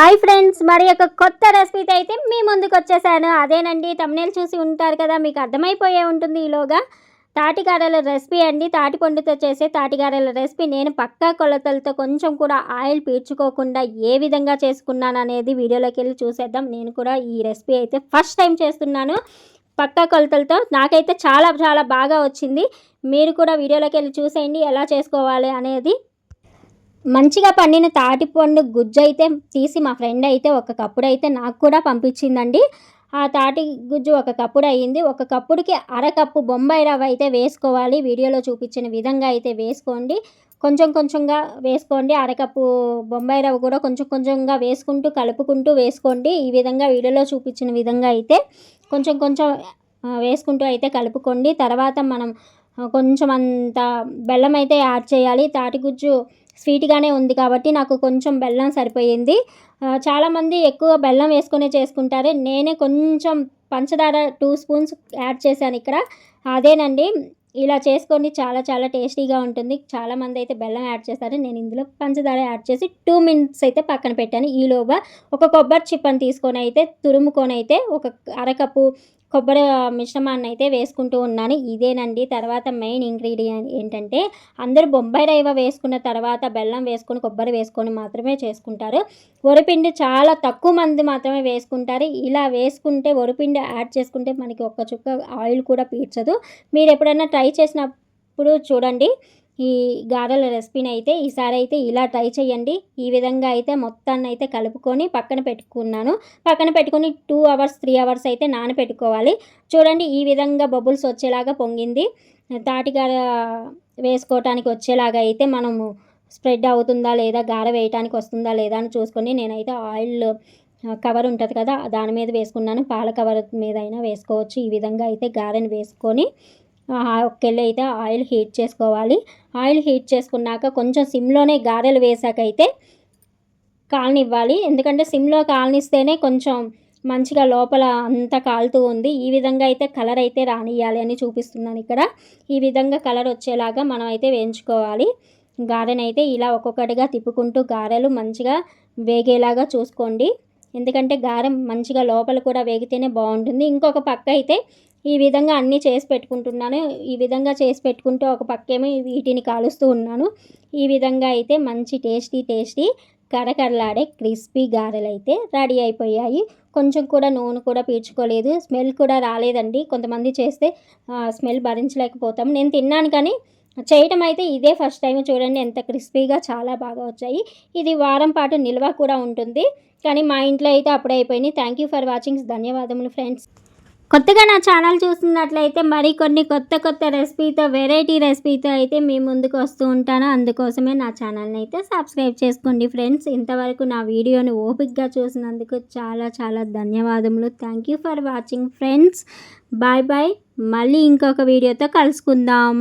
Hi friends, మరి ఒక కొత్త రెసిపీతో అయితే మీ ముందుకు వచ్చేసాను. అదేనండి, తమ్నేల్ చూసి ఉంటారు కదా, మీకు అర్థమైపోయే ఉంటుంది ఈలోగా. తాటిగారెల రెసిపీ అండి. తాటిపండుతో చేసే తాటిగారెల రెసిపీ. నేను పక్కా కొలతలతో కొంచెం కూడా ఆయిల్ పీల్చుకోకుండా ఏ విధంగా చేసుకున్నాను అనేది వీడియోలోకి వెళ్ళి చూసేద్దాం. నేను కూడా ఈ రెసిపీ అయితే ఫస్ట్ టైం చేస్తున్నాను పక్కా కొలతలతో. నాకైతే చాలా చాలా బాగా వచ్చింది. మీరు కూడా వీడియోలోకి వెళ్ళి చూసేయండి ఎలా చేసుకోవాలి అనేది. మంచిగా పండిన తాటిపండు గుజ్జు అయితే తీసి మా ఫ్రెండ్ అయితే ఒక కప్పుడు అయితే నాకు కూడా పంపించిందండి. ఆ తాటి గుజ్జు ఒక కప్పుడు అయ్యింది. ఒక కప్పుడికి అరకప్పు బొంబాయి రవ్వ అయితే వేసుకోవాలి. వీడియోలో చూపించిన విధంగా అయితే వేసుకోండి. కొంచెం కొంచెంగా వేసుకోండి. అరకప్పు బొంబాయి రవ్వ కూడా కొంచెం కొంచెంగా వేసుకుంటూ కలుపుకుంటూ వేసుకోండి. ఈ విధంగా వీడియోలో చూపించిన విధంగా అయితే కొంచెం కొంచెం వేసుకుంటూ అయితే కలుపుకోండి. తర్వాత మనం కొంచెం అంత బెల్లం అయితే యాడ్ చేయాలి. తాటిగుజ్జు స్వీట్గానే ఉంది కాబట్టి నాకు కొంచెం బెల్లం సరిపోయింది. చాలామంది ఎక్కువ బెల్లం వేసుకునే చేసుకుంటారు. నేనే కొంచెం పంచదార 2 స్పూన్స్ యాడ్ చేశాను ఇక్కడ. అదేనండి, ఇలా చేసుకోండి. చాలా చాలా టేస్టీగా ఉంటుంది. చాలామంది అయితే బెల్లం యాడ్ చేస్తారు. నేను ఇందులో పంచదార యాడ్ చేసి 2 మినిట్స్ అయితే పక్కన పెట్టాను. ఈలోగా ఒక కొబ్బరి చిప్పని తీసుకొని అయితే తురుముకొని అయితే ఒక అరకప్పు కొబ్బరి మిశ్రమాన్ని అయితే వేసుకుంటూ ఉన్నాను. ఇదేనండి. తర్వాత మెయిన్ ఇంగ్రీడియంట్ ఏంటంటే, అందరూ బొంబాయి రవ్వ వేసుకున్న తర్వాత బెల్లం వేసుకొని కొబ్బరి వేసుకొని మాత్రమే చేసుకుంటారు. వరిపిండి చాలా తక్కువ మంది మాత్రమే వేసుకుంటారు. ఇలా వేసుకుంటే వరిపిండి యాడ్ చేసుకుంటే మనకి ఒక్క చుక్క ఆయిల్ కూడా పీల్చదు. మీరు ఎప్పుడైనా ట్రై చేసినప్పుడు చూడండి ఈ గారెల రెసిపీని అయితే. ఈసారి అయితే ఇలా ట్రై చేయండి. ఈ విధంగా అయితే మొత్తాన్ని అయితే కలుపుకొని పక్కన పెట్టుకున్నాను. పక్కన పెట్టుకొని 2 అవర్స్ 3 అవర్స్ అయితే నానపెట్టుకోవాలి. చూడండి, ఈ విధంగా బబుల్స్ వచ్చేలాగా పొంగింది. తాటిగార వేసుకోవటానికి వచ్చేలాగా అయితే మనము స్ప్రెడ్ అవుతుందా లేదా, గార వేయటానికి వస్తుందా లేదా అని చూసుకొని నేనైతే ఆయిల్ కవర్ ఉంటుంది కదా, దాని మీద వేసుకున్నాను. పాల కవర్ మీద అయినా వేసుకోవచ్చు. ఈ విధంగా అయితే గారెని వేసుకొని ఒకెళ్ళి అయితే ఆయిల్ హీట్ చేసుకోవాలి. ఆయిల్ హీట్ చేసుకున్నాక కొంచెం సిమ్లోనే గారెలు వేసాకైతే కాలనివ్వాలి. ఎందుకంటే సిమ్లో కాలనిస్తేనే కొంచెం మంచిగా లోపల అంతా కాలుతూ ఉంది. ఈ విధంగా అయితే కలర్ అయితే రానియాలి అని చూపిస్తున్నాను ఇక్కడ. ఈ విధంగా కలర్ వచ్చేలాగా మనం అయితే వేయించుకోవాలి. గారెనైతే ఇలా ఒక్కొక్కటిగా తిప్పుకుంటూ గారెలు మంచిగా వేగేలాగా చూసుకోండి. ఎందుకంటే గారె మంచిగా లోపల కూడా వేగితేనే బాగుంటుంది. ఇంకొక పక్క అయితే ఈ విధంగా అన్నీ చేసి పెట్టుకుంటున్నాను. ఈ విధంగా చేసి పెట్టుకుంటూ ఒక పక్కేమో వీటిని కాలుస్తూ ఉన్నాను. ఈ విధంగా అయితే మంచి టేస్టీ కరకరలాడే క్రిస్పీ గారెలు అయితే రెడీ అయిపోయాయి. కొంచెం కూడా నూనె కూడా పీల్చుకోలేదు. స్మెల్ కూడా రాలేదండి. కొంతమంది చేస్తే స్మెల్ భరించలేకపోతాం. నేను తిన్నాను కానీ చేయటం అయితే ఇదే ఫస్ట్ టైం. చూడండి ఎంత క్రిస్పీగా చాలా బాగా వచ్చాయి. ఇది వారం పాటు నిల్వ కూడా ఉంటుంది. కానీ మా ఇంట్లో అయితే అప్పుడే అయిపోయినాయి. Thank you for watching. ధన్యవాదములు ఫ్రెండ్స్. కొత్తగా నా ఛానల్ చూస్తున్నట్లయితే మరికొన్ని కొత్త రెసిపీతో, వెరైటీ రెసిపీతో అయితే మీ ముందుకు వస్తూ ఉంటాను. అందుకోసమే నా ఛానల్ని అయితే సబ్స్క్రైబ్ చేసుకోండి ఫ్రెండ్స్. ఇంతవరకు నా వీడియోని ఓపిక్గా చూసినందుకు చాలా చాలా ధన్యవాదములు. Thank you for watching friends. Bye bye. మళ్ళీ ఇంకొక వీడియోతో కలుసుకుందాం.